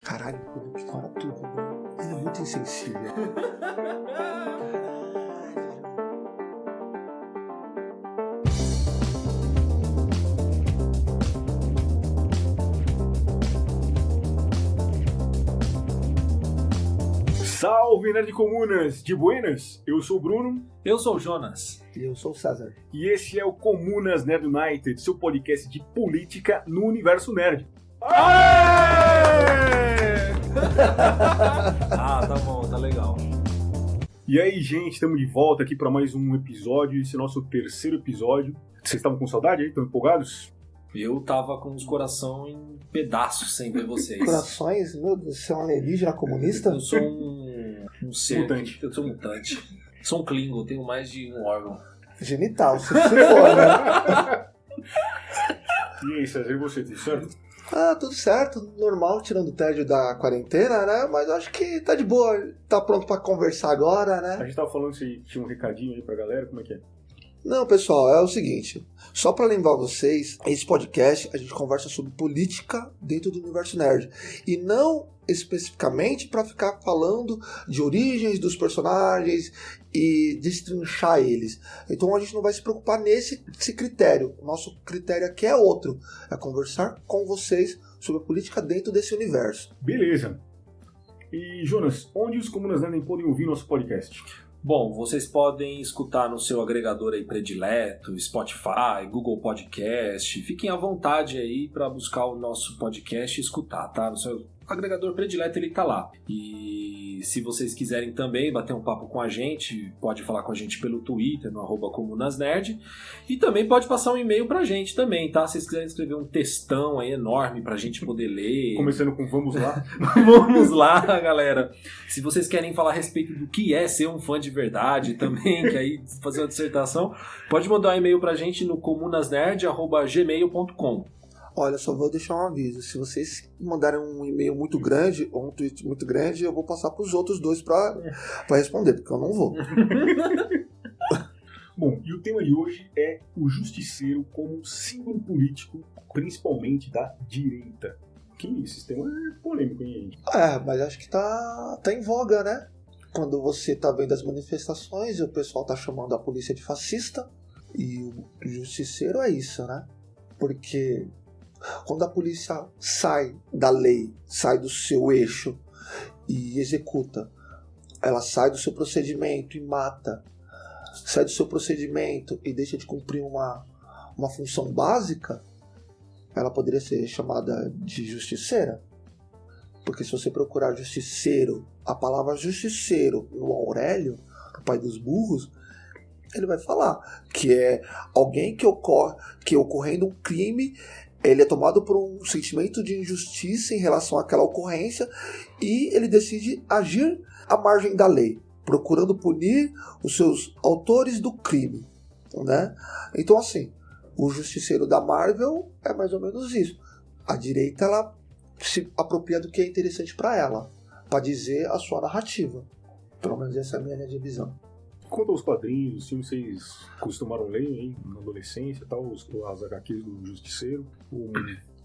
Caralho, o Luke fala tudo, né? Ele é muito insensível. Salve, Nerd Comunas! De buenas? Eu sou o Bruno. Eu sou o Jonas. E eu sou o César. E esse é o Comunas Nerd United, seu podcast de política no universo nerd. Ah, tá bom, tá legal. E aí, gente, estamos de volta aqui para mais um episódio, esse é o nosso terceiro episódio. Vocês estavam com saudade aí? Estão empolgados? Eu tava com os coração em pedaços sem ver vocês. Corações? Meu Deus, você é um alienígena comunista? Eu sou um ser... Mutante. Eu sou mutante. Sou um Klingon, tenho mais de um órgão. Genital, se for, né? E aí, César, e você, tudo certo? Ah, tudo certo, normal, tirando o tédio da quarentena, né? Mas eu acho que tá de boa, tá pronto pra conversar agora, A né? gente tava falando se tinha um recadinho aí pra galera, como é que é? Não, pessoal, é o seguinte, só pra lembrar vocês, esse podcast a gente conversa sobre política dentro do universo nerd. E não especificamente pra ficar falando de origens dos personagens e destrinchar eles. Então a gente não vai se preocupar nesse critério. O nosso critério aqui é outro. É conversar com vocês sobre a política dentro desse universo. Beleza. E, Jonas, onde os Comunas Nerd podem ouvir nosso podcast? Bom, vocês podem escutar no seu agregador aí predileto, Spotify, Google Podcast. Fiquem à vontade aí para buscar o nosso podcast e escutar, tá? No seu agregador predileto ele tá lá. E se vocês quiserem também bater um papo com a gente, pode falar com a gente pelo Twitter, no @comunasnerd. E também pode passar um e-mail pra gente também, tá? Se vocês quiserem escrever um textão aí enorme pra gente poder ler. Começando com Vamos Lá. Vamos lá, galera. Se vocês querem falar a respeito do que é ser um fã de verdade também, que aí fazer uma dissertação, pode mandar um e-mail pra gente no comunasnerd@gmail.com. Olha, só vou deixar um aviso. Se vocês mandarem um e-mail muito grande ou um tweet muito grande, eu vou passar pros outros dois pra responder, porque eu não vou. Bom, e o tema de hoje é o justiceiro como símbolo político, principalmente da direita. Que isso? Esse tema é polêmico, hein? Mas acho que tá em voga, né? Quando você tá vendo as manifestações e o pessoal tá chamando a polícia de fascista, e o justiceiro é isso, né? Porque quando a polícia sai da lei, sai do seu eixo e executa, ela sai do seu procedimento e mata, sai do seu procedimento e deixa de cumprir uma função básica, ela poderia ser chamada de justiceira. Porque se você procurar justiceiro, a palavra justiceiro no Aurélio, o pai dos burros, ele vai falar que é alguém que ocorrendo um crime, ele é tomado por um sentimento de injustiça em relação àquela ocorrência e ele decide agir à margem da lei, procurando punir os seus autores do crime, né? Então, assim, o justiceiro da Marvel é mais ou menos isso. A direita, ela se apropria do que é interessante para ela, para dizer a sua narrativa. Pelo menos essa é a minha linha de visão. Quanto aos quadrinhos, assim, vocês costumaram ler hein, na adolescência, tal, as HQs do Justiceiro, ou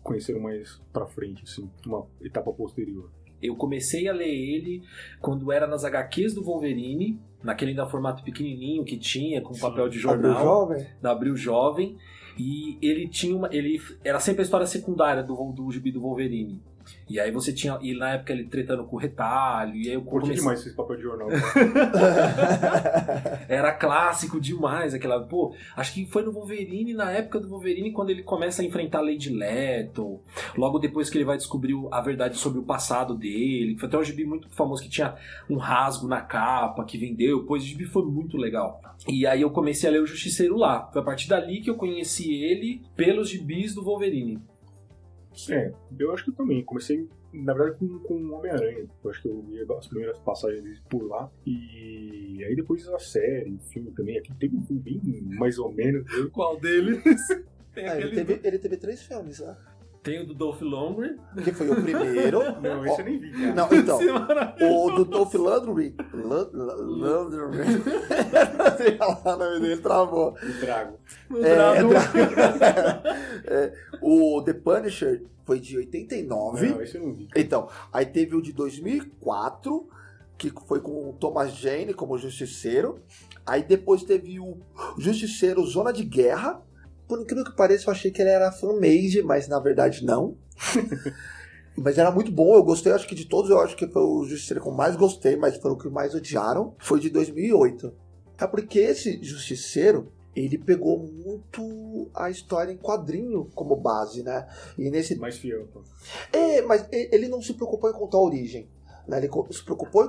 conheceram mais pra frente, assim, uma etapa posterior? Eu comecei a ler ele quando era nas HQs do Wolverine, naquele ainda formato pequenininho que tinha, com papel de jornal. Abril Jovem? Da Abril Jovem. E ele tinha ele era sempre a história secundária do gibi do Wolverine. E aí você tinha... E na época ele tretando com o Retalho. E aí eu Curti demais esse papel de jornal. Era clássico demais aquela... Pô, acho que foi no Wolverine, na época do Wolverine, quando ele começa a enfrentar a Lady Leto. Logo depois que ele vai descobrir a verdade sobre o passado dele. Foi até um gibi muito famoso que tinha um rasgo na capa, que vendeu. Pois o gibi foi muito legal. E aí eu comecei a ler o Justiceiro lá. Foi a partir dali que eu conheci ele pelos gibis do Wolverine. Eu acho que eu também. Comecei, na verdade, com o Homem-Aranha. Eu acho que eu ia as primeiras passagens por lá. E aí depois a série, o filme também. Aqui teve um filme bem mais ou menos. Qual deles? Ele teve 3 filmes, né? Tem o do Dolph Lundgren. Que foi o primeiro. Não, esse eu nem vi, cara. Não, então, o do Dolph Lundgren. Sei lá, o nome dele travou. O Drago. O The Punisher foi de 89. Não, esse eu não vi. Cara. Então, aí teve o de 2004, que foi com o Thomas Jane como Justiceiro. Aí depois teve o Justiceiro Zona de Guerra. Por incrível que pareça, eu achei que ele era fan-made, mas na verdade não. Mas era muito bom, eu gostei, acho que de todos, eu acho que foi o Justiceiro que eu mais gostei, mas foi o que mais odiaram. Foi de 2008. É porque esse Justiceiro, ele pegou muito a história em quadrinho como base, né? E nesse... Mais fiel, pô. Mas ele não se preocupou em contar a origem, né? Ele se preocupou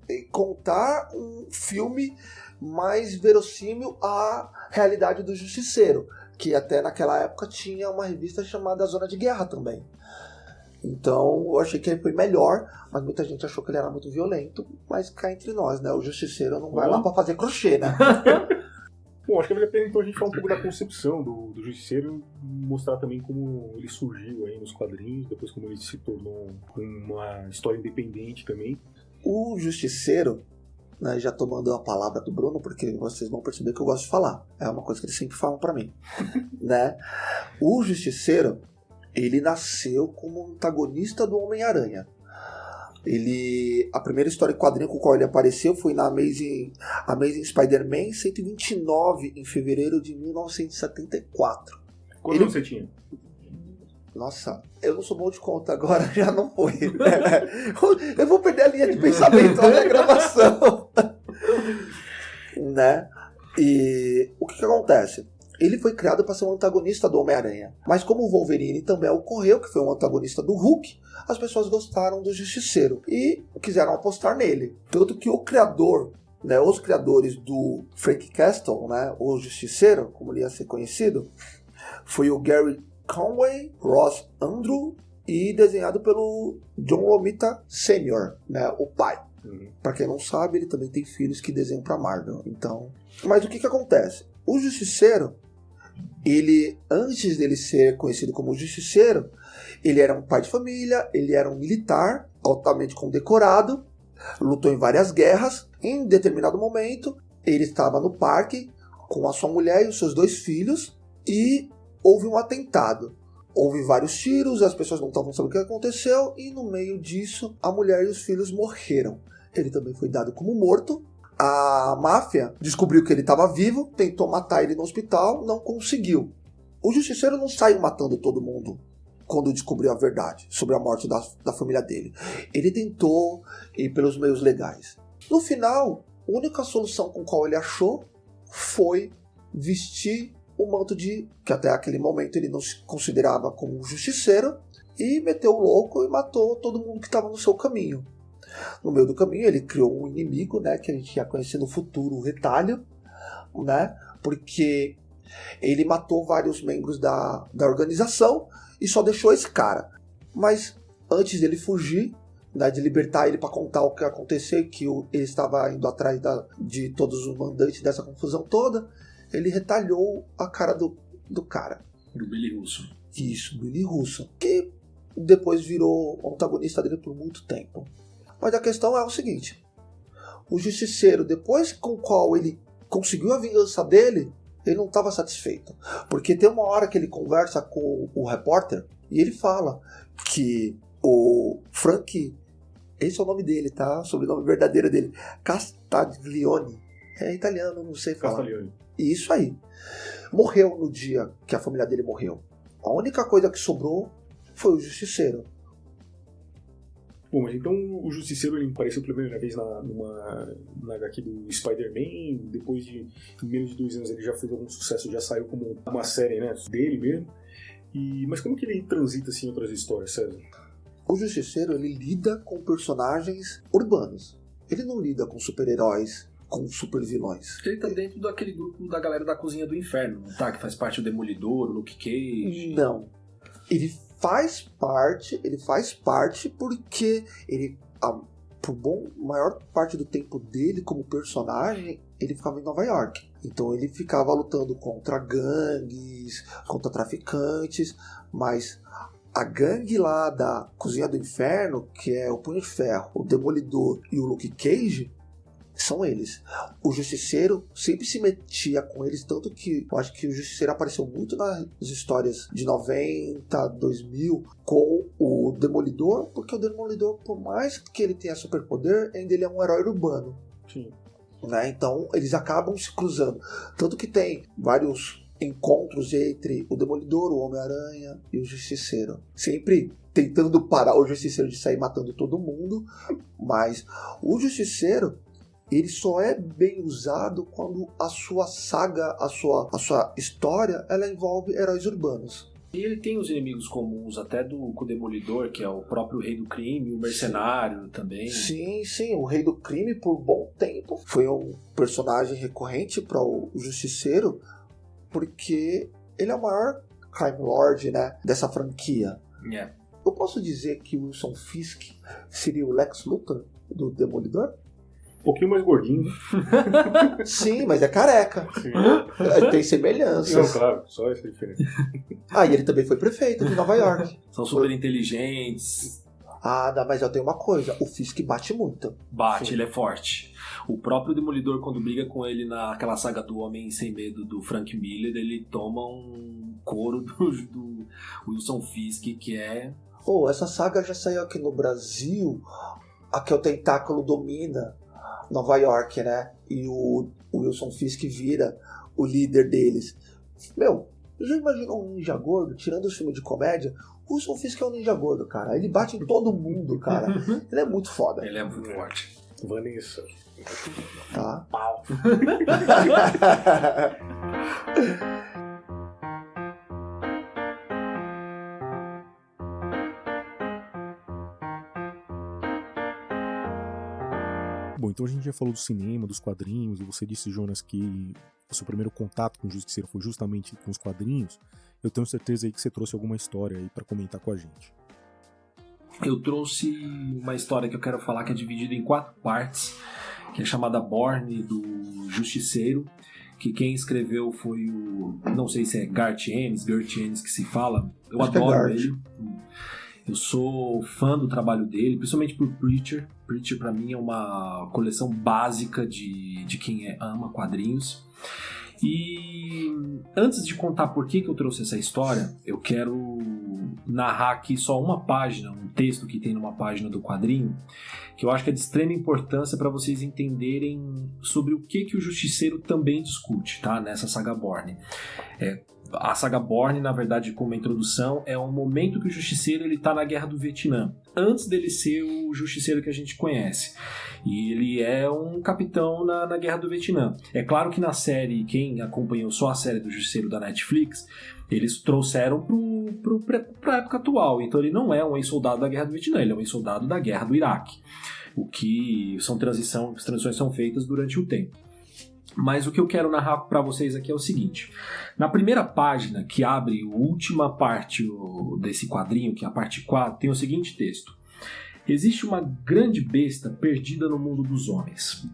em contar um filme mais verossímil à realidade do Justiceiro, que até naquela época tinha uma revista chamada Zona de Guerra também. Então eu achei que ele foi melhor, mas muita gente achou que ele era muito violento, mas cá entre nós, né? O Justiceiro não vai lá pra fazer crochê, né? Bom, acho que vale a pena então a gente falar um pouco da concepção do Justiceiro e mostrar também como ele surgiu aí nos quadrinhos, depois como ele se tornou uma história independente também. O Justiceiro, né, já tomando a palavra do Bruno, porque vocês vão perceber que eu gosto de falar. É uma coisa que eles sempre falam pra mim. Né? O Justiceiro, ele nasceu como antagonista do Homem-Aranha. A primeira história em quadrinho com a qual ele apareceu foi na Amazing Spider-Man 129, em fevereiro de 1974. Quantos anos você tinha? Nossa, eu não sou bom de conta agora, já não foi. Eu vou perder a linha de pensamento, olha a gravação. Né? E o que acontece? Ele foi criado para ser um antagonista do Homem-Aranha. Mas como o Wolverine também ocorreu, que foi um antagonista do Hulk, as pessoas gostaram do Justiceiro e quiseram apostar nele. Tanto que o criador, né, os criadores do Frank Castle, né, o Justiceiro, como ele ia ser conhecido, foi o Gary Conway, Ross Andru e desenhado pelo John Romita Sr., né, o pai. Para quem não sabe, ele também tem filhos que desenham para Marvel. Então, mas o que acontece? O Justiceiro, ele, antes dele ser conhecido como Justiceiro, ele era um pai de família, ele era um militar altamente condecorado, lutou em várias guerras. Em determinado momento, ele estava no parque com a sua mulher e os seus 2 filhos e houve um atentado. Houve vários tiros, as pessoas não estavam sabendo o que aconteceu e no meio disso a mulher e os filhos morreram. Ele também foi dado como morto. A máfia descobriu que ele estava vivo, tentou matar ele no hospital, não conseguiu. O Justiceiro não saiu matando todo mundo quando descobriu a verdade sobre a morte da família dele. Ele tentou ir pelos meios legais. No final, a única solução com a qual ele achou foi vestir o manto que até aquele momento ele não se considerava como um justiceiro, e meteu o louco e matou todo mundo que estava no seu caminho. No meio do caminho ele criou um inimigo, né, que a gente ia conhecer no futuro, o Retalho, né, porque ele matou vários membros da organização e só deixou esse cara. Mas antes dele fugir, né, de libertar ele para contar o que aconteceu, que ele estava indo atrás de todos os mandantes dessa confusão toda, ele retalhou a cara do cara. Do Billy Russo. Isso, Billy Russo. Que depois virou antagonista dele por muito tempo. Mas a questão é o seguinte. O Justiceiro, depois com o qual ele conseguiu a vingança dele, ele não estava satisfeito. Porque tem uma hora que ele conversa com o repórter e ele fala que o Frank, esse é o nome dele, tá? O sobrenome verdadeiro dele, Castiglione. É italiano, não sei falar. Castiglione. Isso aí. Morreu no dia que a família dele morreu. A única coisa que sobrou foi o Justiceiro. Bom, mas então o Justiceiro ele apareceu pela primeira vez na HQ do Spider-Man, depois de menos de 2 anos ele já fez algum sucesso, já saiu como uma série, né, dele mesmo. Mas como que ele transita assim em outras histórias, César? O Justiceiro ele lida com personagens urbanos. Ele não lida com super-heróis, com super vilões. Ele tá dentro daquele grupo da galera da Cozinha do Inferno, não tá? Que faz parte do Demolidor, o Luke Cage. Não. Ele faz parte porque ele, por maior parte do tempo dele como personagem, ele ficava em Nova York. Então ele ficava lutando contra gangues, contra traficantes, mas A gangue lá da Cozinha do Inferno, que é o Punho de Ferro, o Demolidor e o Luke Cage, são eles. O Justiceiro sempre se metia com eles, tanto que eu acho que o Justiceiro apareceu muito nas histórias de 90, 2000 com o Demolidor, porque o Demolidor, por mais que ele tenha superpoder, ainda ele é um herói urbano. Sim. Né? Então eles acabam se cruzando. Tanto que tem vários encontros entre o Demolidor, o Homem-Aranha e o Justiceiro. Sempre tentando parar o Justiceiro de sair matando todo mundo, mas o Justiceiro ele só é bem usado quando a sua saga, a sua história, ela envolve heróis urbanos. E ele tem os inimigos comuns, até com o Demolidor, que é o próprio Rei do Crime, o Mercenário também. Sim, o Rei do Crime, por bom tempo, foi um personagem recorrente para o Justiceiro, porque ele é o maior crime lord, né, dessa franquia. Yeah. Eu posso dizer que o Wilson Fisk seria o Lex Luthor do Demolidor? Um pouquinho mais gordinho. Sim, mas é careca. Sim. Tem semelhanças. Não, claro, só essa diferença. E ele também foi prefeito de Nova York. São super inteligentes. Não, mas eu tenho uma coisa, o Fisk bate muito. Bate, Sim. ele é forte. O próprio Demolidor, quando briga com ele naquela saga do Homem Sem Medo do Frank Miller, ele toma um couro do Wilson Fisk, que é... Essa saga já saiu aqui no Brasil. Aqui o Tentáculo domina Nova York, né? E o Wilson Fisk vira o líder deles. Já imaginou um ninja gordo, tirando os filmes de comédia? O Wilson Fisk é um ninja gordo, cara. Ele bate em todo mundo, cara. Ele é muito foda. Ele é muito forte. Vanessa. Tá? Pau. Bom, então a gente já falou do cinema, dos quadrinhos, e você disse, Jonas, que o seu primeiro contato com o Justiceiro foi justamente com os quadrinhos. Eu tenho certeza aí que você trouxe alguma história aí pra comentar com a gente. Eu trouxe uma história que eu quero falar que é dividida em 4 partes, que é chamada Borne do Justiceiro, que quem escreveu foi o... não sei se é Garth Ennis que se fala. Eu Acho adoro que é ele. Eu sou fã do trabalho dele, principalmente por Preacher. Preacher pra mim é uma coleção básica de quem ama quadrinhos. E antes de contar por que eu trouxe essa história, eu quero narrar aqui só uma página, um texto que tem numa página do quadrinho, que eu acho que é de extrema importância para vocês entenderem sobre o que o Justiceiro também discute, tá? Nessa saga Borne. A saga Borne, na verdade, como introdução, é um momento que o Justiceiro está na Guerra do Vietnã, antes dele ser o Justiceiro que a gente conhece. E ele é um capitão na Guerra do Vietnã. É claro que na série, quem acompanhou só a série do Justiceiro da Netflix, eles trouxeram para a época atual. Então ele não é um ex-soldado da Guerra do Vietnã, ele é um ex-soldado da Guerra do Iraque. O que as transições são feitas durante o tempo. Mas o que eu quero narrar para vocês aqui é o seguinte. Na primeira página, que abre a última parte desse quadrinho, que é a parte 4, tem o seguinte texto. Existe uma grande besta perdida no mundo dos homens.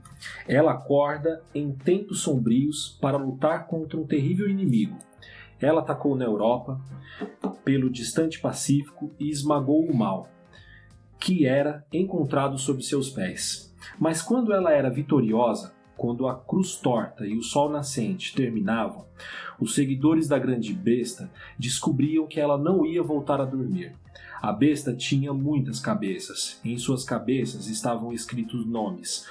Ela acorda em tempos sombrios para lutar contra um terrível inimigo. Ela atacou na Europa, pelo distante Pacífico e esmagou o mal, que era encontrado sob seus pés. Mas quando ela era vitoriosa, quando a cruz torta e o sol nascente terminavam, os seguidores da grande besta descobriam que ela não ia voltar a dormir. A besta tinha muitas cabeças. Em suas cabeças estavam escritos nomes: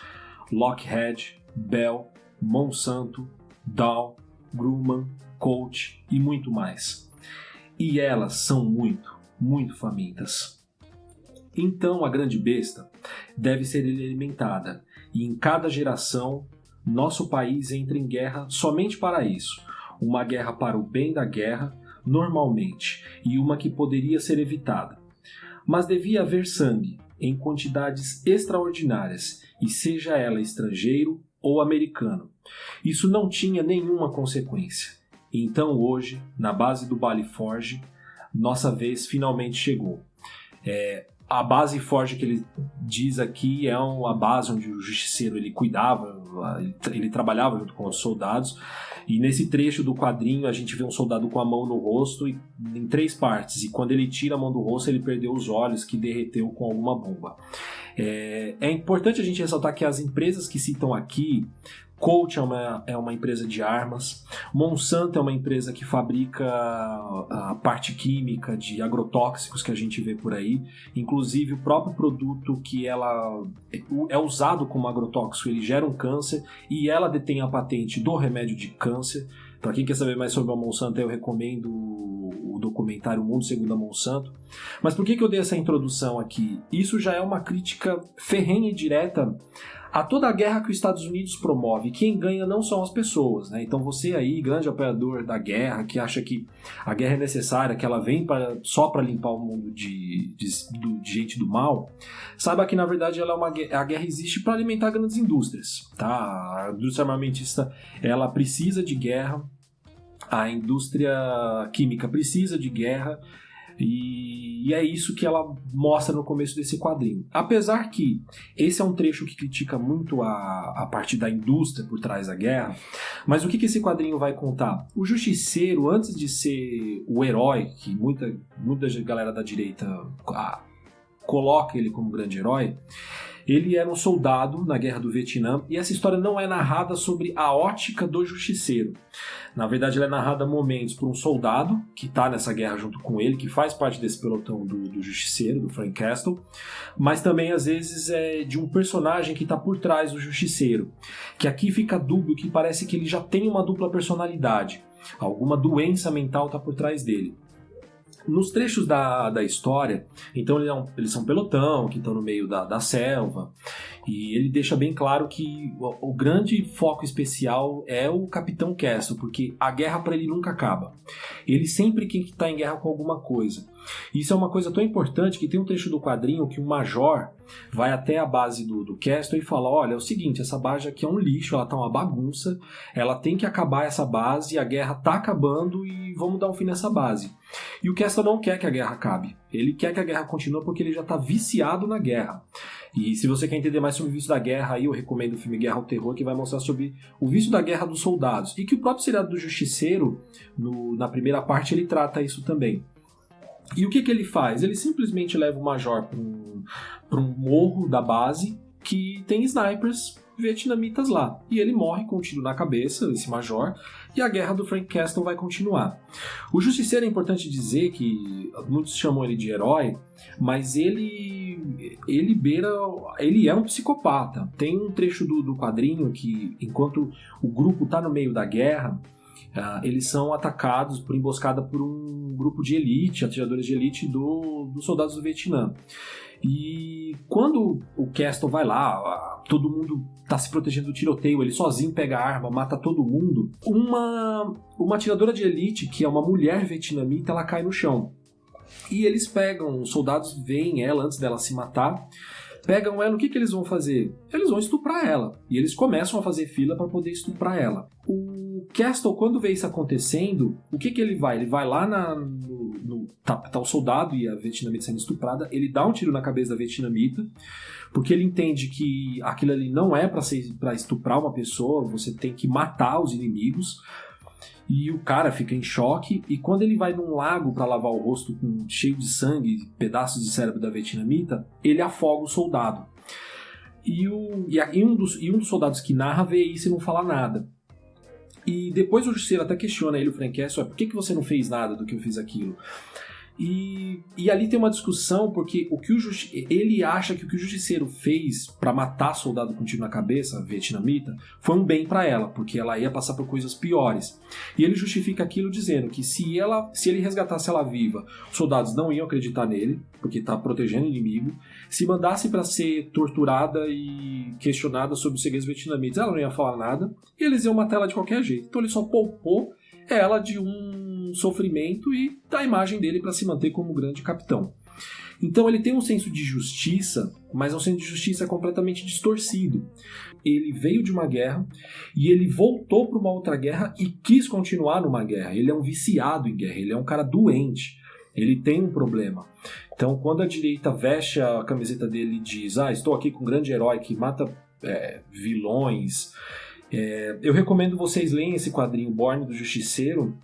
Lockheed, Bell, Monsanto, Dow, Grumman, Colt e muito mais. E elas são muito, muito famintas. Então a grande besta deve ser alimentada, e em cada geração nosso país entra em guerra somente para isso. Uma guerra para o bem da guerra, normalmente, e uma que poderia ser evitada. Mas devia haver sangue, em quantidades extraordinárias, e seja ela estrangeiro ou americano. Isso não tinha nenhuma consequência. Então hoje, na base do Bally Forge, nossa vez finalmente chegou. A base Forge que ele diz aqui é uma base onde o Justiceiro ele cuidava, ele trabalhava junto com os soldados, E nesse trecho do quadrinho a gente vê um soldado com a mão no rosto em 3 partes. E quando ele tira a mão do rosto, ele perdeu os olhos, que derreteu com alguma bomba. É importante a gente ressaltar que as empresas que citam aqui, Colt é uma empresa de armas, Monsanto é uma empresa que fabrica a parte química de agrotóxicos que a gente vê por aí, inclusive o próprio produto que ela é usado como agrotóxico, ele gera um câncer e ela detém a patente do remédio de câncer. Para quem quer saber mais sobre a Monsanto, eu recomendo o documentário Mundo Segundo a Monsanto. Mas por que eu dei essa introdução aqui? Isso já é uma crítica ferrenha e direta a toda a guerra que os Estados Unidos promove. Quem ganha não são as pessoas, né? Então você aí, grande apoiador da guerra, que acha que a guerra é necessária, que ela vem só para limpar o mundo de gente do mal, saiba que na verdade a guerra existe para alimentar grandes indústrias, tá? A indústria armamentista, ela precisa de guerra, a indústria química precisa de guerra, e é isso que ela mostra no começo desse quadrinho. Apesar que esse é um trecho que critica muito a parte da indústria por trás da guerra, mas o que esse quadrinho vai contar? O Justiceiro, antes de ser o herói, que muita galera da direita coloca ele como grande herói, ele era um soldado na Guerra do Vietnã, e essa história não é narrada sobre a ótica do Justiceiro. Na verdade, ela é narrada a momentos por um soldado que está nessa guerra junto com ele, que faz parte desse pelotão do Justiceiro, do Frank Castle, mas também às vezes é de um personagem que está por trás do Justiceiro, que aqui fica dúbio, que parece que ele já tem uma dupla personalidade, alguma doença mental está por trás dele. Nos trechos da história, então eles são um pelotão que estão no meio da selva, e ele deixa bem claro que o grande foco especial é o Capitão Castle, porque a guerra para ele nunca acaba. Ele sempre quer estar em guerra com alguma coisa. Isso é uma coisa tão importante que tem um trecho do quadrinho que um major vai até a base do Castle e fala: olha, é o seguinte, essa base aqui é um lixo, ela tá uma bagunça, ela tem que acabar essa base, a guerra tá acabando e vamos dar um fim nessa base. E o Castle não quer que a guerra acabe, ele quer que a guerra continue porque ele já tá viciado na guerra. E se você quer entender mais sobre o vício da guerra, aí eu recomendo o filme Guerra ao Terror, que vai mostrar sobre o vício da guerra dos soldados, e que o próprio seriado do Justiceiro, na primeira parte, ele trata isso também. E o que ele faz? Ele simplesmente leva o major para um morro da base que tem snipers vietnamitas lá. E ele morre com um tiro na cabeça, esse major, e a guerra do Frank Castle vai continuar. O Justiceiro, é importante dizer que muitos chamam ele de herói, mas ele é um psicopata. Tem um trecho do quadrinho que, enquanto o grupo está no meio da guerra, eles são atacados por emboscada por um grupo de elite, atiradores de elite dos soldados do Vietnã. E quando o Castle vai lá, todo mundo tá se protegendo do tiroteio, ele sozinho pega a arma, mata todo mundo. Uma atiradora de elite, que é uma mulher vietnamita, ela cai no chão. E eles pegam, os soldados veem ela antes dela se matar, pegam ela, o que eles vão fazer? Eles vão estuprar ela. E eles começam a fazer fila para poder estuprar ela. O Castle, quando vê isso acontecendo, o que ele vai? Ele vai lá tá o soldado e a vietnamita sendo estuprada, ele dá um tiro na cabeça da vietnamita, porque ele entende que aquilo ali não é para estuprar uma pessoa, você tem que matar os inimigos. E o cara fica em choque, e quando ele vai num lago para lavar o rosto cheio de sangue, pedaços de cérebro da vietnamita, ele afoga o soldado. E um dos soldados que narra vê isso e não fala nada. E depois o Justiceiro até questiona ele, o Frank Castle: por que você não fez nada do que eu fiz aquilo? E ali tem uma discussão, porque ele acha que o que o Justiceiro fez para matar soldado com tiro na cabeça, vietnamita, foi um bem para ela, porque ela ia passar por coisas piores. E ele justifica aquilo dizendo que se ele resgatasse ela viva, os soldados não iam acreditar nele, porque está protegendo o inimigo. Se mandasse para ser torturada e questionada sobre os segredos vietnamitas, ela não ia falar nada, e eles iam matar ela de qualquer jeito. Então ele só poupou ela de um sofrimento e da imagem dele para se manter como grande capitão. Então ele tem um senso de justiça, mas é um senso de justiça completamente distorcido. Ele veio de uma guerra e ele voltou para uma outra guerra e quis continuar numa guerra. Ele é um viciado em guerra, ele é um cara doente, ele tem um problema. Então quando a direita veste a camiseta dele e diz: estou aqui com um grande herói que mata vilões Eu recomendo vocês leem esse quadrinho Born do Justiceiro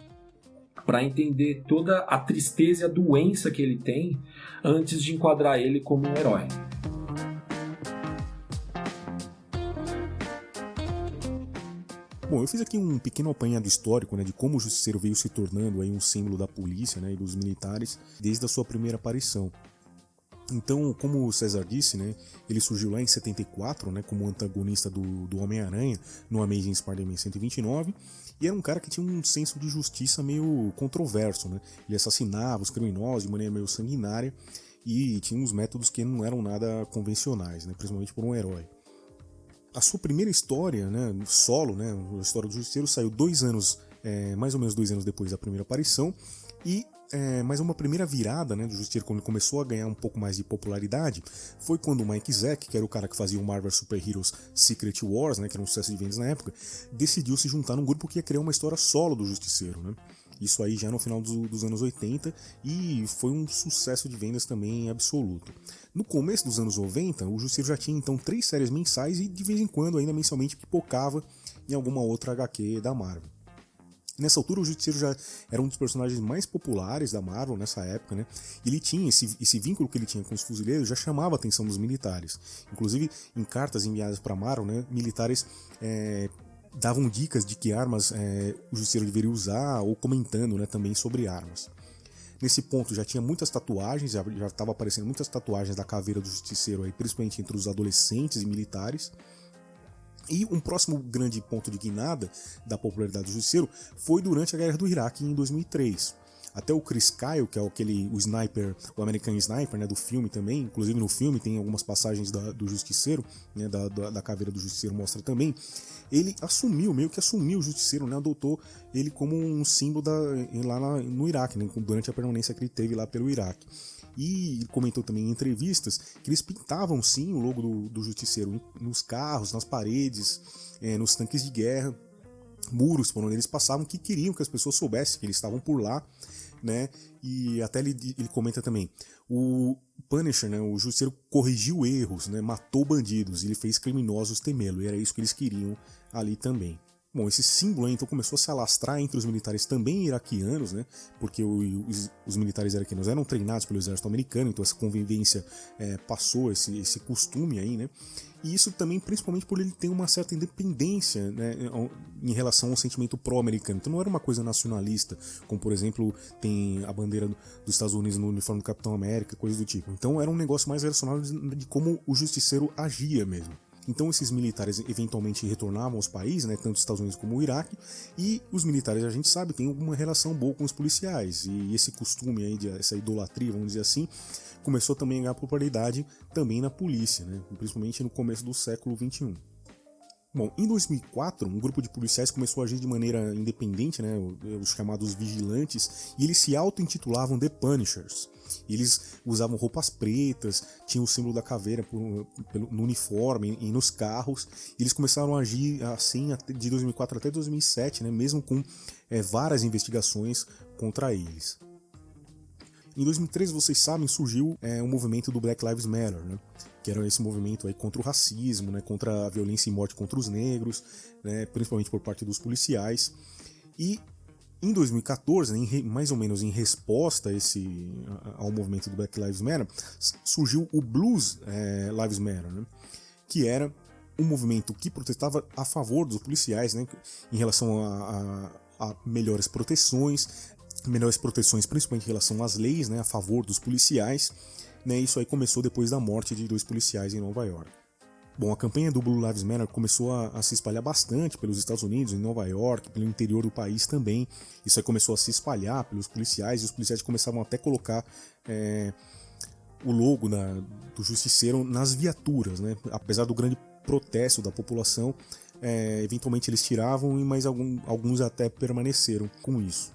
para entender toda a tristeza e a doença que ele tem antes de enquadrar ele como um herói. Bom, eu fiz aqui um pequeno apanhado histórico, né, de como o Justiceiro veio se tornando aí um símbolo da polícia, né, e dos militares desde a sua primeira aparição. Então, como o César disse, né, ele surgiu lá em 74, né, como antagonista do Homem-Aranha no Amazing Spider-Man 129, e era um cara que tinha um senso de justiça meio controverso, né? Ele assassinava os criminosos de maneira meio sanguinária e tinha uns métodos que não eram nada convencionais, né, principalmente por um herói. A sua primeira história, né, solo, né, a história do Justiceiro, saiu mais ou menos 2 anos depois da primeira aparição, e mas uma primeira virada, né, do Justiceiro, quando ele começou a ganhar um pouco mais de popularidade, foi quando o Mike Zeck, que era o cara que fazia o Marvel Super Heroes Secret Wars, né, que era um sucesso de vendas na época, decidiu se juntar num grupo que ia criar uma história solo do Justiceiro, né? Isso aí já no final dos anos 80, e foi um sucesso de vendas também absoluto. No começo dos anos 90, o Justiceiro já tinha então 3 séries mensais e de vez em quando ainda mensalmente pipocava em alguma outra HQ da Marvel. Nessa altura o Justiceiro já era um dos personagens mais populares da Marvel nessa época, né? Ele tinha esse vínculo que ele tinha com os fuzileiros, já chamava a atenção dos militares. Inclusive em cartas enviadas para a Marvel, né, militares davam dicas de que armas o Justiceiro deveria usar, ou comentando, né, também sobre armas. Nesse ponto já tinha muitas tatuagens, já estava aparecendo muitas tatuagens da caveira do Justiceiro, aí, principalmente entre os adolescentes e militares. E um próximo grande ponto de guinada da popularidade do Justiceiro foi durante a Guerra do Iraque em 2003. Até o Chris Kyle, que é o sniper, o American Sniper, né, do filme também, inclusive no filme tem algumas passagens do Justiceiro, né, da caveira do Justiceiro mostra também, ele meio que assumiu o Justiceiro, né, adotou ele como um símbolo lá no Iraque, né, durante a permanência que ele teve lá pelo Iraque. E ele comentou também em entrevistas que eles pintavam sim o logo do Justiceiro nos carros, nas paredes, nos tanques de guerra, muros por onde eles passavam, que queriam que as pessoas soubessem que eles estavam por lá, né? E até ele comenta também, o Punisher, né, o Justiceiro, corrigiu erros, né, matou bandidos, e ele fez criminosos temê-lo, e era isso que eles queriam ali também. Bom, esse símbolo aí, então começou a se alastrar entre os militares também iraquianos, né? Porque os militares iraquianos eram treinados pelo exército americano, então essa convivência passou, esse costume aí, né? E isso também, principalmente por ele ter uma certa independência, né, em relação ao sentimento pró-americano. Então não era uma coisa nacionalista, como por exemplo tem a bandeira dos Estados Unidos no uniforme do Capitão América, coisa do tipo. Então era um negócio mais relacionado de como o Justiceiro agia mesmo. Então esses militares eventualmente retornavam aos países, né, tanto os Estados Unidos como o Iraque, e os militares, a gente sabe, têm uma relação boa com os policiais, e esse costume aí, essa idolatria, vamos dizer assim, começou também a ganhar popularidade também na polícia, né, principalmente no começo do século XXI. Bom, em 2004, um grupo de policiais começou a agir de maneira independente, né, os chamados vigilantes, e eles se auto-intitulavam The Punishers. Eles usavam roupas pretas, tinham o símbolo da caveira no uniforme e nos carros. E eles começaram a agir assim de 2004 até 2007, né, mesmo com várias investigações contra eles. Em 2013, vocês sabem, surgiu um movimento do Black Lives Matter, né? Que era esse movimento aí contra o racismo, né? Contra a violência e morte contra os negros, né? Principalmente por parte dos policiais. E em 2014, né, mais ou menos em resposta ao movimento do Black Lives Matter, surgiu o Blues Lives Matter, né? Que era um movimento que protestava a favor dos policiais, né? Em relação a melhores proteções principalmente em relação às leis, né, a favor dos policiais, né, isso aí começou depois da morte de 2 policiais em Nova York. Bom, a campanha do Blue Lives Matter começou a se espalhar bastante pelos Estados Unidos, em Nova York, pelo interior do país também. Isso aí começou a se espalhar pelos policiais, e os policiais começavam até a colocar o logo do Justiceiro nas viaturas, né, apesar do grande protesto da população, eventualmente eles tiravam, mas alguns até permaneceram com isso.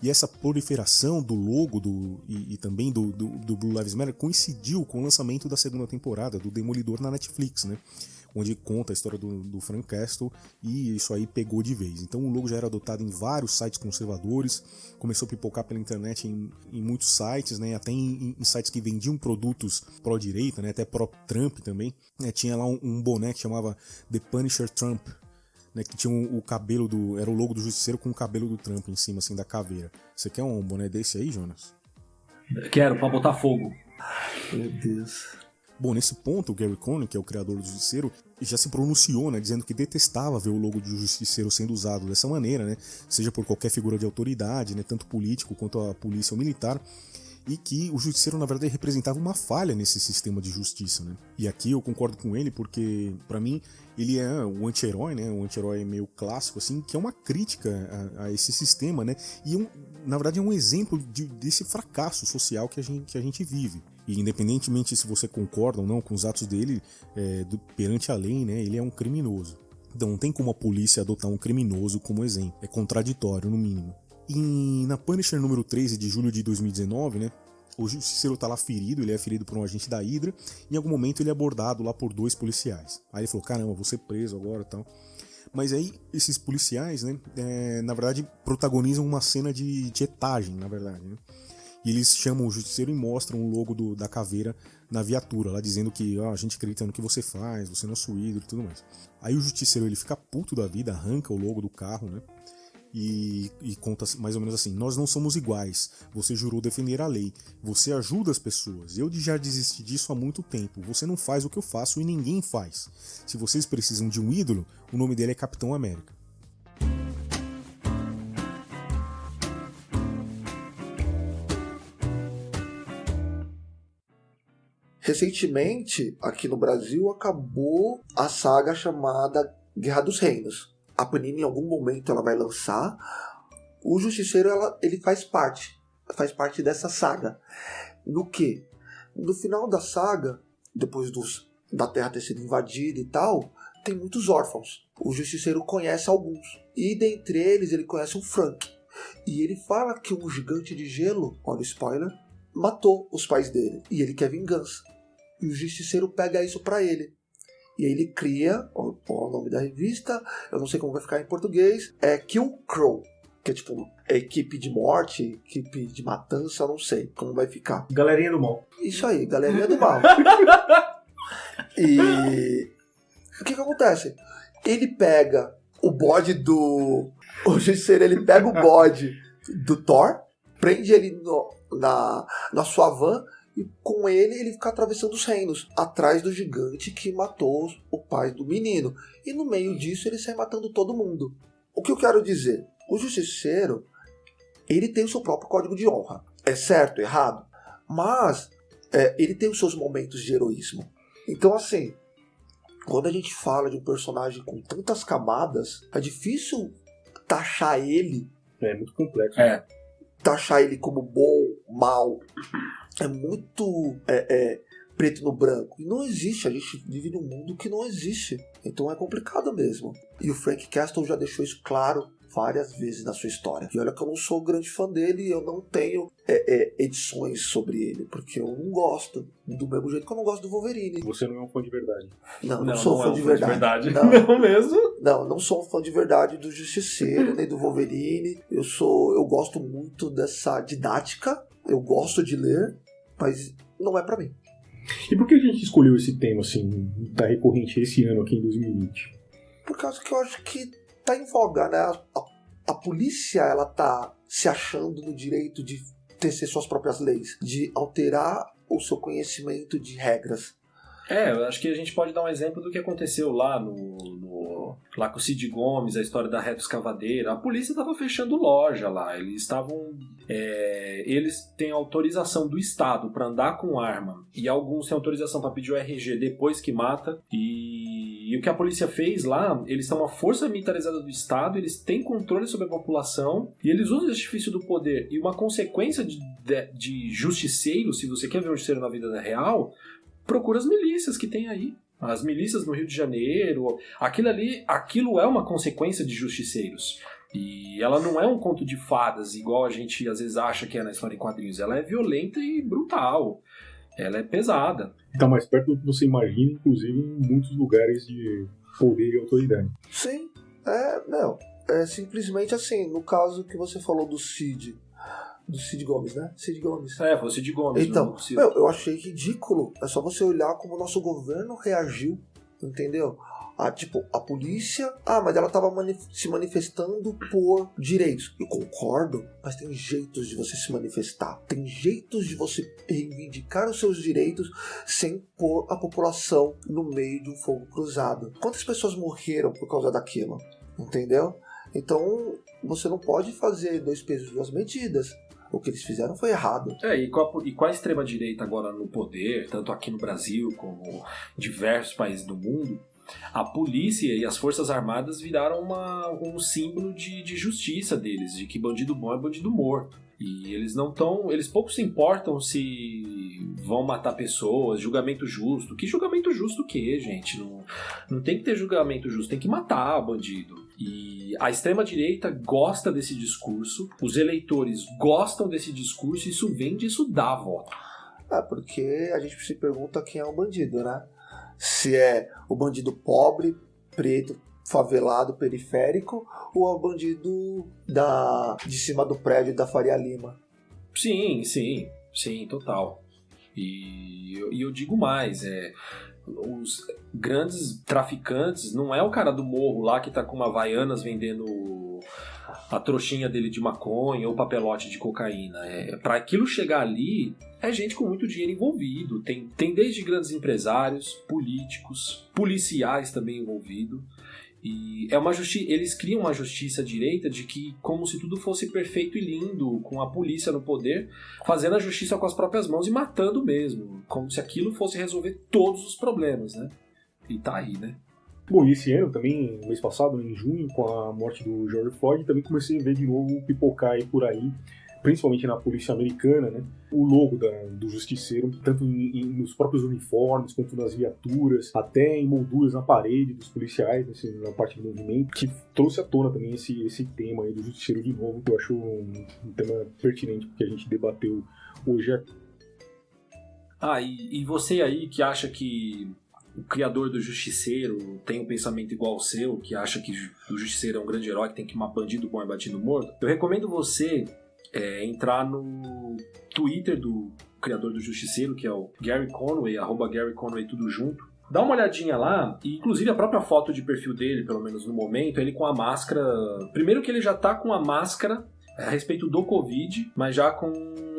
E essa proliferação do logo e também do Blue Lives Matter coincidiu com o lançamento da 2ª temporada do Demolidor na Netflix, né? Onde conta a história do Frank Castle, e isso aí pegou de vez. Então o logo já era adotado em vários sites conservadores, começou a pipocar pela internet em muitos sites, né? Até em sites que vendiam produtos pró-direita, né? Até pró-Trump também. Tinha lá um boné que chamava The Punisher Trump, né, que tinha o cabelo era o logo do Justiceiro com o cabelo do Trump em cima, assim, da caveira. Você quer um boné desse aí, Jonas? Quero, pra botar fogo. Meu Deus. Bom, nesse ponto, o Gary Cohn, que é o criador do Justiceiro, já se pronunciou, né, dizendo que detestava ver o logo do Justiceiro sendo usado dessa maneira, né, seja por qualquer figura de autoridade, né, tanto político quanto a polícia ou militar, e que o Justiceiro, na verdade, representava uma falha nesse sistema de justiça, né. E aqui eu concordo com ele porque, pra mim, ele é um anti-herói, né, um anti-herói meio clássico, assim, que é uma crítica a esse sistema, né, e na verdade é um exemplo desse fracasso social que a gente vive. E independentemente se você concorda ou não com os atos dele, perante a lei, né, ele é um criminoso. Então não tem como a polícia adotar um criminoso como exemplo. É contraditório, no mínimo. E na Punisher número 13 de julho de 2019, né, o Justiceiro tá lá ferido, ele é ferido por um agente da Hydra. Em algum momento ele é abordado lá por 2 policiais. Aí ele falou, caramba, vou ser preso agora e tal. Mas aí esses policiais, né, na verdade protagonizam uma cena de etagem, na verdade, né. E eles chamam o Justiceiro e mostram o logo da caveira na viatura, lá dizendo que a gente acredita no que você faz, você é nosso ídolo e tudo mais. Aí o Justiceiro ele fica puto da vida, arranca o logo do carro, né? E conta mais ou menos assim: nós não somos iguais, você jurou defender a lei, você ajuda as pessoas, eu já desisti disso há muito tempo, você não faz o que eu faço e ninguém faz. Se vocês precisam de um ídolo, o nome dele é Capitão América. Recentemente, aqui no Brasil, acabou a saga chamada Guerra dos Reinos. A Panini, em algum momento, ela vai lançar. O Justiceiro, ele faz parte dessa saga. No que? No final da saga, depois da Terra ter sido invadida e tal, tem muitos órfãos. O Justiceiro conhece alguns. E dentre eles, ele conhece um Frank. E ele fala que um gigante de gelo, olha o spoiler, matou os pais dele. E ele quer vingança. E o Justiceiro pega isso pra ele. E aí ele cria, o nome da revista, eu não sei como vai ficar em português, é Kill Crow, que é tipo equipe de morte, equipe de matança, eu não sei como vai ficar. Galerinha do mal. Isso aí, galerinha do mal. E o que acontece? Ele pega o bode o Justiceiro, ele pega o bode do Thor, prende ele na sua van, e com ele fica atravessando os reinos, atrás do gigante que matou o pai do menino. E no meio disso ele sai matando todo mundo. O que eu quero dizer? O Justiceiro, ele tem o seu próprio código de honra. É certo, errado? Mas ele tem os seus momentos de heroísmo. Então assim, quando a gente fala de um personagem com tantas camadas, é difícil taxar ele. É muito complexo. Taxar ele como bom, mal. É muito preto no branco. E não existe. A gente vive num mundo que não existe. Então é complicado mesmo. E o Frank Castle já deixou isso claro várias vezes na sua história. E olha que eu não sou grande fã dele e eu não tenho edições sobre ele, porque eu não gosto. Do mesmo jeito que eu não gosto do Wolverine. Você não é um fã de verdade. Não sou um fã de verdade. Não mesmo? Não sou um fã de verdade do Justiceiro, nem do Wolverine. Eu gosto muito dessa didática. Eu gosto de ler, mas não é pra mim. E por que a gente escolheu esse tema, assim, tá recorrente esse ano aqui em 2020? Por causa que eu acho que tá em voga, né? A polícia, ela tá se achando no direito de tecer suas próprias leis, de alterar o seu conhecimento de regras. Eu acho que a gente pode dar um exemplo do que aconteceu lá lá com o Cid Gomes, a história da reta escavadeira. A polícia estava fechando loja lá. Eles estavam... eles têm autorização do Estado para andar com arma. E alguns têm autorização para pedir o RG depois que mata. E o que a polícia fez lá, eles são uma força militarizada do Estado, eles têm controle sobre a população e eles usam esse artifício do poder. E uma consequência de justiceiro, se você quer ver um justiceiro na vida real, procura as milícias que tem aí. As milícias no Rio de Janeiro. Aquilo é uma consequência de justiceiros. E ela não é um conto de fadas, igual a gente às vezes acha que é na história em quadrinhos. Ela é violenta e brutal. Ela é pesada. Tá mais perto do que você imagina, inclusive em muitos lugares de poder e autoridade. Sim, é simplesmente assim. No caso que você falou do Cid Gomes, né? Cid Gomes. Foi o Cid Gomes. Então, eu achei ridículo. É só você olhar como o nosso governo reagiu, entendeu? A polícia, mas ela estava se manifestando por direitos. Eu concordo, mas tem jeitos de você se manifestar. Tem jeitos de você reivindicar os seus direitos sem pôr a população no meio de um fogo cruzado. Quantas pessoas morreram por causa daquilo? Entendeu? Então, você não pode fazer 2 pesos, 2 medidas. O que eles fizeram foi errado. E com a extrema-direita agora no poder, tanto aqui no Brasil como diversos países do mundo, a polícia e as forças armadas viraram um símbolo de justiça deles, de que bandido bom é bandido morto. E eles eles pouco se importam se vão matar pessoas, julgamento justo. Que julgamento justo o quê, gente? Não tem que ter julgamento justo, tem que matar bandido. E a extrema-direita gosta desse discurso, os eleitores gostam desse discurso, e isso vende, isso dá voto. Porque a gente se pergunta quem é o bandido, né? Se é o bandido pobre, preto, favelado, periférico, ou é o bandido de cima do prédio da Faria Lima? Sim, total. E eu digo mais, os grandes traficantes não é o cara do morro lá que tá com uma Havaianas vendendo a trouxinha dele de maconha ou papelote de cocaína. Para aquilo chegar ali, é gente com muito dinheiro envolvido. Tem desde grandes empresários, políticos, policiais também envolvidos. E eles criam uma justiça direita de que, como se tudo fosse perfeito e lindo, com a polícia no poder, fazendo a justiça com as próprias mãos e matando mesmo, como se aquilo fosse resolver todos os problemas, né? E tá aí, né? Bom, e esse ano também, mês passado, em junho, com a morte do George Floyd, também comecei a ver de novo pipocar aí por aí, principalmente na polícia americana, né? O logo do justiceiro, tanto nos próprios uniformes, quanto nas viaturas, até em molduras na parede dos policiais, na parte do movimento, que trouxe à tona também esse tema aí do justiceiro de novo, que eu acho um tema pertinente, porque a gente debateu hoje aqui. E você aí que acha que o criador do Justiceiro tem um pensamento igual ao seu, que acha que o Justiceiro é um grande herói, que tem que ir bandido bom e bandido morto, eu recomendo você entrar no Twitter do criador do Justiceiro, que é o Gary Conway, @GaryConway tudo junto. Dá uma olhadinha lá, e inclusive a própria foto de perfil dele, pelo menos no momento, ele com a máscara... Primeiro que ele já tá com a máscara a respeito do Covid, mas já com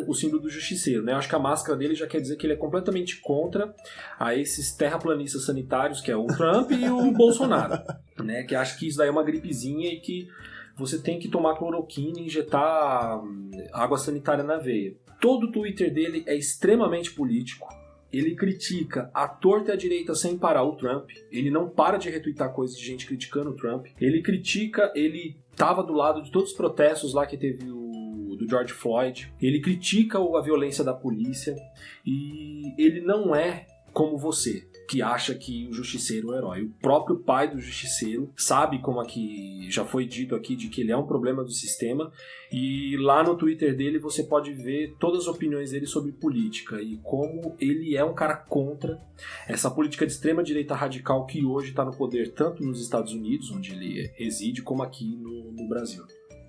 o símbolo do Justiceiro, né? Eu acho que a máscara dele já quer dizer que ele é completamente contra a esses terraplanistas sanitários, que é o Trump e o Bolsonaro, né? Que acha que isso daí é uma gripezinha e que você tem que tomar cloroquina e injetar água sanitária na veia. Todo o Twitter dele é extremamente político. Ele critica a torta e a direita sem parar o Trump. Ele não para de retweetar coisas de gente criticando o Trump. Ele estava do lado de todos os protestos lá que teve do George Floyd. Ele critica a violência da polícia. E ele não é como você, que acha que o Justiceiro é o herói. O próprio pai do Justiceiro sabe, como aqui já foi dito aqui, de que ele é um problema do sistema, e lá no Twitter dele você pode ver todas as opiniões dele sobre política e como ele é um cara contra essa política de extrema-direita radical que hoje está no poder tanto nos Estados Unidos, onde ele reside, como aqui no Brasil.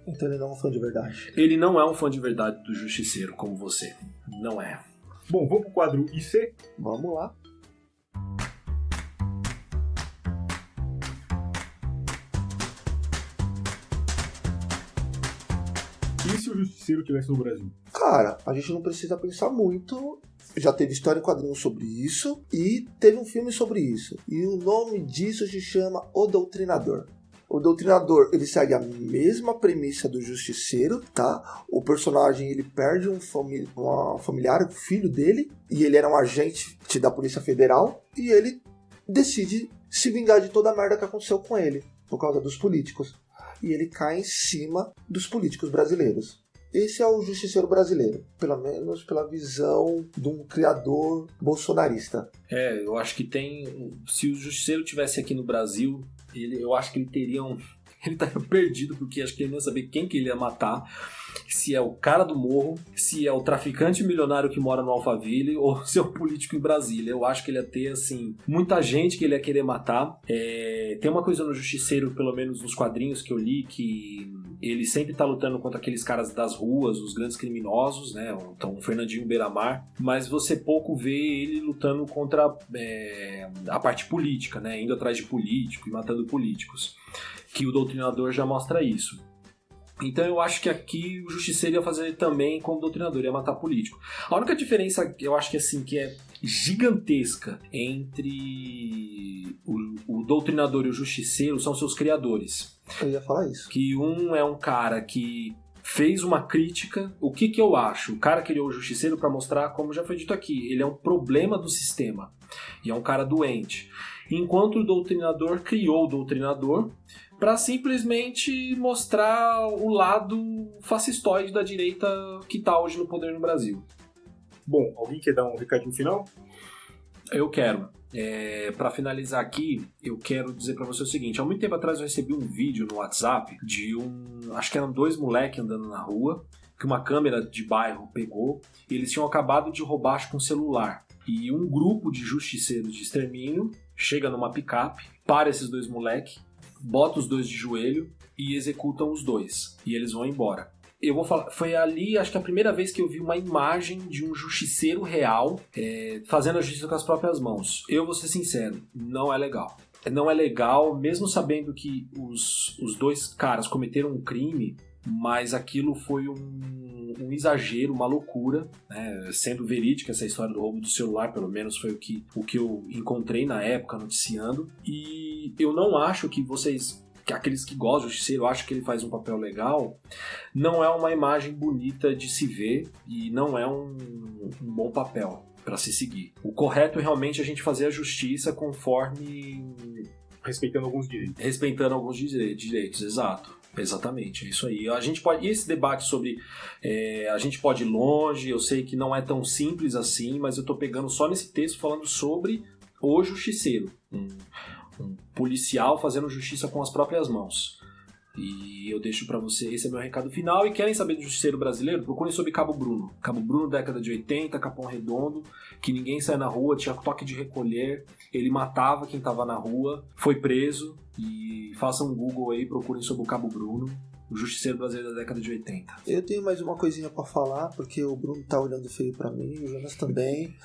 Então ele não é um fã de verdade. Ele não é um fã de verdade do Justiceiro, como você. Não é. Bom, vamos pro quadro IC? Vamos lá. E se o Justiceiro estivesse no Brasil? Cara, a gente não precisa pensar muito. Já teve história em quadrinhos sobre isso e teve um filme sobre isso. E o nome disso se chama O Doutrinador. O Doutrinador, ele segue a mesma premissa do Justiceiro, tá? O personagem, ele perde um familiar, o filho dele, e ele era um agente da Polícia Federal, e ele decide se vingar de toda a merda que aconteceu com ele, por causa dos políticos. E ele cai em cima dos políticos brasileiros. Esse é o Justiceiro brasileiro, pelo menos pela visão de um criador bolsonarista. Eu acho que se o Justiceiro tivesse aqui no Brasil, eu acho que ele teria ele estaria perdido, porque acho que ele não ia saber quem que ele ia matar, se é o cara do morro, se é o traficante milionário que mora no Alphaville, ou se é o político em Brasília. Eu acho que ele ia ter, assim, muita gente que ele ia querer matar. Tem uma coisa no Justiceiro, pelo menos nos quadrinhos que eu li, que ele sempre tá lutando contra aqueles caras das ruas, os grandes criminosos, né? Então, o Fernandinho Beiramar, mas você pouco vê ele lutando contra a parte política, né? Indo atrás de político e matando políticos. Que o Doutrinador já mostra isso. Então eu acho que aqui o Justiceiro ia fazer também como Doutrinador, ia matar político. A única diferença, eu acho que assim, que é gigantesca entre o Doutrinador e o Justiceiro são seus criadores. Eu ia falar isso. Que um é um cara que fez uma crítica. O que eu acho? O cara criou o Justiceiro para mostrar, como já foi dito aqui, ele é um problema do sistema. E é um cara doente. Enquanto o Doutrinador criou o Doutrinador para simplesmente mostrar o lado fascistoide da direita que está hoje no poder no Brasil. Bom, alguém quer dar um recadinho final? Eu quero. Para finalizar aqui, eu quero dizer para você o seguinte. Há muito tempo atrás eu recebi um vídeo no WhatsApp de acho que eram 2 moleques andando na rua, que uma câmera de bairro pegou, e eles tinham acabado de roubar, acho que um celular. E um grupo de justiceiros de extermínio chega numa picape, para esses 2 moleques, bota os 2 de joelho e executam os 2. E eles vão embora. Eu vou falar, foi ali, acho que a primeira vez que eu vi uma imagem de um justiceiro real fazendo a justiça com as próprias mãos. Eu vou ser sincero, não é legal. Não é legal, mesmo sabendo que os 2 caras cometeram um crime, mas aquilo foi um exagero, uma loucura, né? Sendo verídica essa história do roubo do celular, pelo menos foi o que eu encontrei na época noticiando. E eu não acho que aqueles que gostam do Justiceiro, acham que ele faz um papel legal, não é uma imagem bonita de se ver e não é um bom papel para se seguir. O correto é realmente a gente fazer a justiça conforme... Respeitando alguns direitos. Respeitando alguns direitos, exato. Exatamente, é isso aí. A gente pode, esse debate sobre a gente pode ir longe, eu sei que não é tão simples assim, mas eu estou pegando só nesse texto falando sobre o justiceiro, um policial fazendo justiça com as próprias mãos. E eu deixo para você, esse é meu recado final. E querem saber do justiceiro brasileiro? Procurem sobre Cabo Bruno. Cabo Bruno, década de 80, Capão Redondo, que ninguém saia na rua, tinha toque de recolher, ele matava quem estava na rua, foi preso. E façam um Google aí, procurem sobre o Cabo Bruno, o justiceiro brasileiro da década de 80. Eu tenho mais uma coisinha pra falar, porque o Bruno tá olhando feio pra mim, o Jonas também.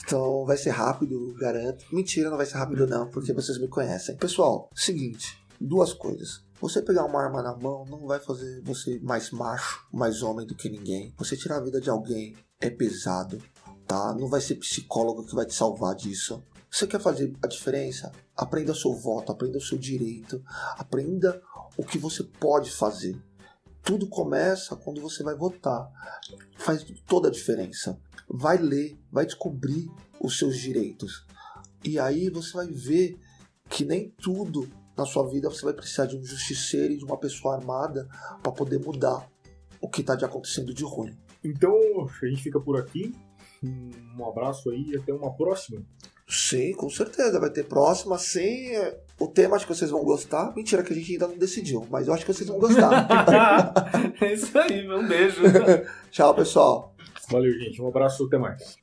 Então vai ser rápido, garanto. Mentira, não vai ser rápido não, porque vocês me conhecem. Pessoal, seguinte, 2 coisas. Você pegar uma arma na mão não vai fazer você mais macho, mais homem do que ninguém. Você tirar a vida de alguém é pesado, tá? Não vai ser psicólogo que vai te salvar disso. Você quer fazer a diferença? Aprenda o seu voto, aprenda o seu direito, aprenda o que você pode fazer. Tudo começa quando você vai votar. Faz toda a diferença. Vai ler, vai descobrir os seus direitos. E aí você vai ver que nem tudo na sua vida você vai precisar de um justiceiro e de uma pessoa armada para poder mudar o que está acontecendo de ruim. Então a gente fica por aqui. Um abraço aí e até uma próxima. Sim, com certeza. Vai ter próxima, sim. O tema acho que vocês vão gostar. Mentira que a gente ainda não decidiu, mas eu acho que vocês vão gostar. É isso aí, um beijo. Tchau, pessoal. Valeu, gente. Um abraço, até mais.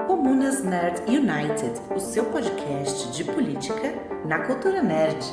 Comunas Nerd United, o seu podcast de política na cultura nerd.